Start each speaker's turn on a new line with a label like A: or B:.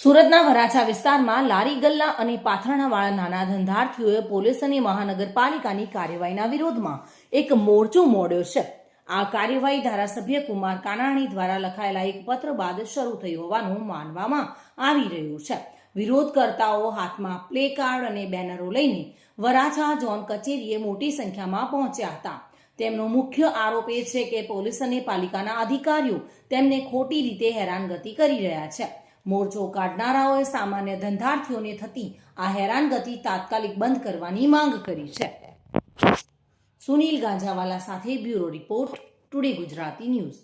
A: સુરતના વરાછા વિસ્તારમાં લારી ગલ્લા અને પાથરણાવાળા નાના ધંધાર્થીઓએ પોલીસ અને મહાનગરપાલિકાની કાર્યવાહીના વિરોધમાં એક મોરચો મોડ્યો છે. આ કાર્યવાહી ધારાસભ્ય કુમાર કાનાણી દ્વારા લખાયેલા એક પત્ર બાદ શરૂ થઈ હોવાનું માનવામાં આવી રહ્યું છે. વિરોધકર્તાઓ હાથમાં પ્લે કાર્ડ અને બેનરો લઈને વરાછા ઝોન કચેરીએ મોટી સંખ્યામાં પહોંચ્યા હતા. તેમનો મુખ્ય આરોપ એ છે કે પોલીસ અને પાલિકાના અધિકારીઓ તેમને ખોટી રીતે હેરાનગતિ કરી રહ્યા છે. મોરચો કાઢનારાઓએ સામાન્ય ધંધાર્થીઓને થતી આ હેરાનગતિ તાત્કાલિક બંધ કરવાની માંગ કરી છે. સુનિલ ગાંજાવાલા સાથે bureau report, today Gujarati news.